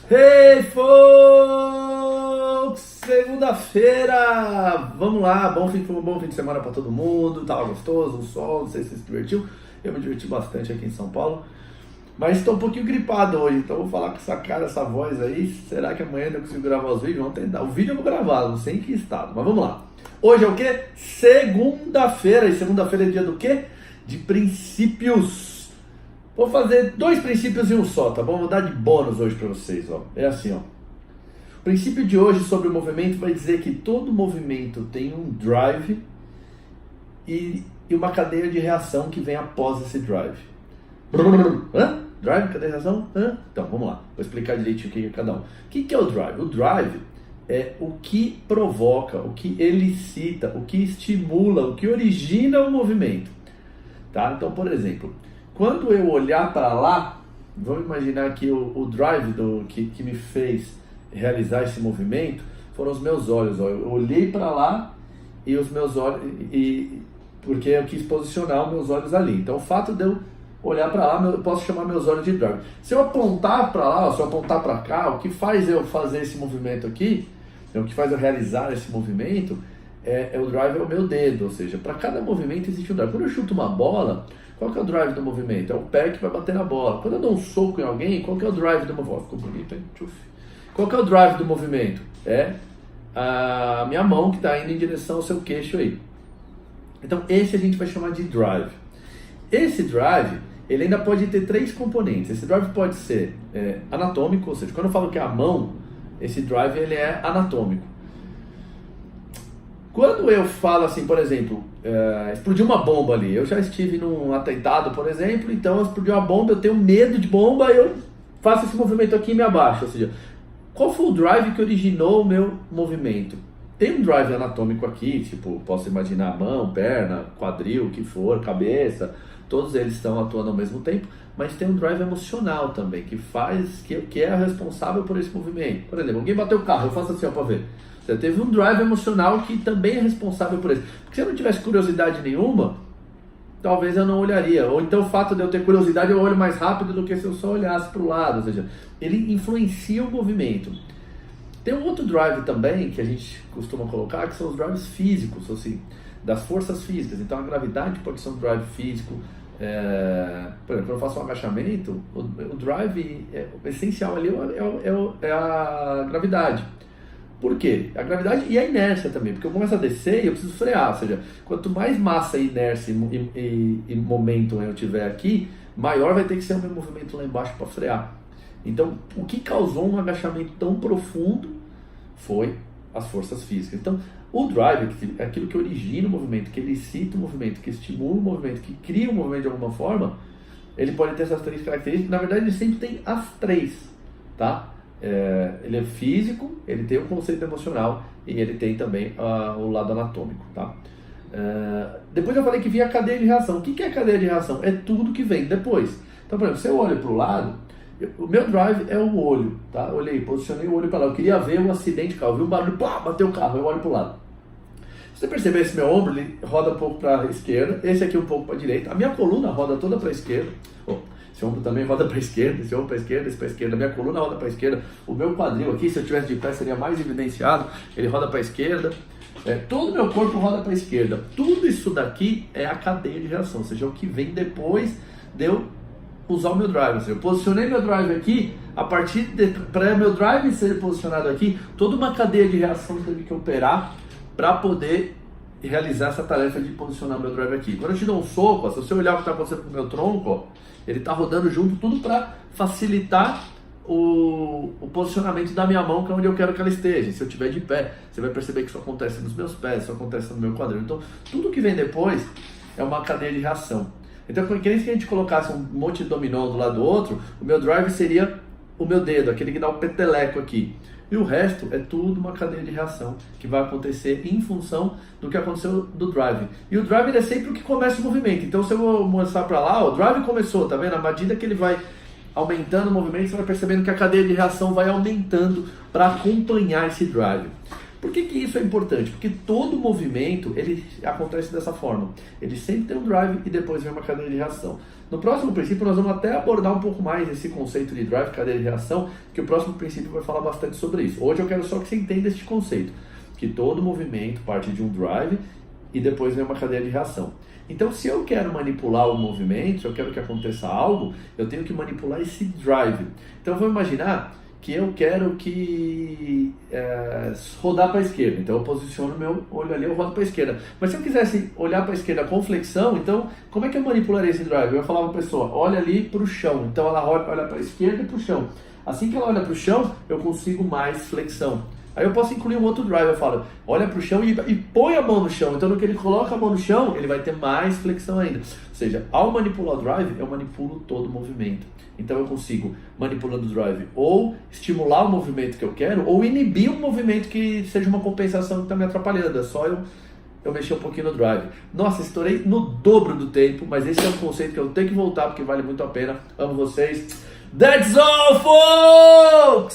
Hey folks! Segunda-feira! Vamos lá, bom fim de semana para todo mundo. Tava gostoso, o sol, não sei se você se divertiu. Eu me diverti bastante aqui em São Paulo. Mas estou um pouquinho gripado hoje, então vou falar com essa cara, essa voz aí. Será que amanhã eu consigo gravar os vídeos? Vamos tentar. O vídeo eu vou gravar, não sei em que estado, mas vamos lá. Hoje é o quê? Segunda-feira. E segunda-feira é dia do quê? De princípios. Vou fazer 2 princípios em um só, tá bom? Vou dar de bônus hoje para vocês, ó. É assim, ó. O princípio de hoje sobre o movimento vai dizer que todo movimento tem um drive e uma cadeia de reação que vem após esse drive. Hã? Drive, cadeia de reação? Hã? Então, vamos lá. Vou explicar direitinho o que é cada um. O que é o drive? O drive é o que provoca, o que elicita, o que estimula, o que origina o movimento. Tá? Então, por exemplo, quando eu olhar para lá, vamos imaginar que o drive que me fez realizar esse movimento foram os meus olhos. Ó. Eu olhei para lá e os meus olhos, porque eu quis posicionar os meus olhos ali. Então, o fato de eu olhar para lá, eu posso chamar meus olhos de drive. Se eu apontar para lá, se eu apontar para cá, o que faz eu fazer esse movimento aqui, o que faz eu realizar esse movimento, o drive é o meu dedo. Ou seja, para cada movimento existe um drive. Quando eu chuto uma bola, qual que é o drive do movimento? É o pé que vai bater na bola. Quando eu dou um soco em alguém, qual que é o drive do movimento? Ficou bonito, hein? Qual que é o drive do movimento? É a minha mão que está indo em direção ao seu queixo aí. Então esse a gente vai chamar de drive. Esse drive, ele ainda pode ter 3 componentes. Esse drive pode ser anatômico, ou seja, quando eu falo que é a mão, esse drive ele é anatômico. Quando eu falo assim, por exemplo, explodiu uma bomba ali, eu já estive num atentado, por exemplo, então explodiu uma bomba, eu tenho medo de bomba, eu faço esse movimento aqui e me abaixo. Ou seja, qual foi o drive que originou o meu movimento? Tem um drive anatômico aqui, tipo, posso imaginar mão, perna, quadril, o que for, cabeça, todos eles estão atuando ao mesmo tempo, mas tem um drive emocional também, que é responsável por esse movimento. Por exemplo, alguém bateu o carro, eu faço assim, ó, para ver. Você teve um drive emocional que também é responsável por isso. Porque se eu não tivesse curiosidade nenhuma, talvez eu não olharia. Ou então o fato de eu ter curiosidade, eu olho mais rápido do que se eu só olhasse para o lado. Ou seja, ele influencia o movimento. Tem um outro drive também que a gente costuma colocar, que são os drives físicos, assim, das forças físicas. Então a gravidade pode ser um drive físico. Por exemplo, quando eu faço um agachamento, o drive essencial ali é a gravidade. Por quê? A gravidade e a inércia também, porque eu começo a descer e eu preciso frear, ou seja, quanto mais massa, inércia e momento eu tiver aqui, maior vai ter que ser o meu movimento lá embaixo para frear. Então, o que causou um agachamento tão profundo foi as forças físicas. Então, o drive é aquilo que origina o movimento, que elicita o movimento, que estimula o movimento, que cria o movimento de alguma forma. Ele pode ter essas 3 características, na verdade ele sempre tem as 3, tá? Ele é físico, ele tem um conceito emocional e ele tem também o lado anatômico, tá? Depois eu falei que vinha a cadeia de reação. O que é a cadeia de reação? É tudo que vem depois. Então, por exemplo, se eu olho para o lado, o meu drive é o olho, tá? Olhei, posicionei o olho para lá. Eu queria ver um acidente de carro, eu vi um barulho, pá, bateu o carro, eu olho para o lado. Se você perceber, esse meu ombro, ele roda um pouco para a esquerda, esse aqui um pouco para a direita, a minha coluna roda toda para a esquerda. Esse ombro também roda para a esquerda, esse ombro para a esquerda, esse para a esquerda, a minha coluna roda para a esquerda, o meu quadril aqui, se eu tivesse de pé, seria mais evidenciado, ele roda para a esquerda, todo o meu corpo roda para a esquerda. Tudo isso daqui é a cadeia de reação, ou seja, o que vem depois de eu usar o meu drive. Ou seja, eu posicionei meu drive aqui, a partir para meu drive ser posicionado aqui, toda uma cadeia de reação teve que operar para poder realizar essa tarefa de posicionar meu drive aqui. Quando eu te dou um soco, se você olhar o que está acontecendo com o meu tronco, ó, ele está rodando junto, tudo para facilitar o posicionamento da minha mão, que é onde eu quero que ela esteja. Se eu estiver de pé, você vai perceber que isso acontece nos meus pés, isso acontece no meu quadril. Então, tudo que vem depois é uma cadeia de reação. Então, que nem se a gente colocasse um monte de dominó do lado do outro, o meu drive seria o meu dedo, aquele que dá o peteleco aqui. E o resto é tudo uma cadeia de reação que vai acontecer em função do que aconteceu do drive. E o drive é sempre o que começa o movimento. Então, se eu vou mostrar para lá, o drive começou, tá vendo? À medida que ele vai aumentando o movimento, você vai percebendo que a cadeia de reação vai aumentando para acompanhar esse drive. Por que isso é importante? Porque todo movimento, ele acontece dessa forma. Ele sempre tem um drive e depois vem uma cadeia de reação. No próximo princípio, nós vamos até abordar um pouco mais esse conceito de drive, cadeia de reação, que o próximo princípio vai falar bastante sobre isso. Hoje eu quero só que você entenda este conceito, que todo movimento parte de um drive e depois vem uma cadeia de reação. Então, se eu quero manipular o movimento, se eu quero que aconteça algo, eu tenho que manipular esse drive. Então, vamos imaginar que eu quero que rodar para a esquerda. Então, eu posiciono meu olho ali, eu rodo para a esquerda. Mas se eu quisesse olhar para a esquerda com flexão, então, como é que eu manipularia esse drive? Eu falava para a pessoa, olha ali para o chão. Então, ela olha para a esquerda e para o chão. Assim que ela olha para o chão, eu consigo mais flexão. Aí eu posso incluir um outro drive, eu falo, olha para o chão e põe a mão no chão. Então, no que ele coloca a mão no chão, ele vai ter mais flexão ainda. Ou seja, ao manipular o drive, eu manipulo todo o movimento. Então, eu consigo, manipulando o drive, ou estimular o movimento que eu quero, ou inibir um movimento que seja uma compensação que está me atrapalhando. É só eu mexer um pouquinho no drive. Nossa, estourei no dobro do tempo, mas esse é um conceito que eu tenho que voltar, porque vale muito a pena. Amo vocês. That's all, folks!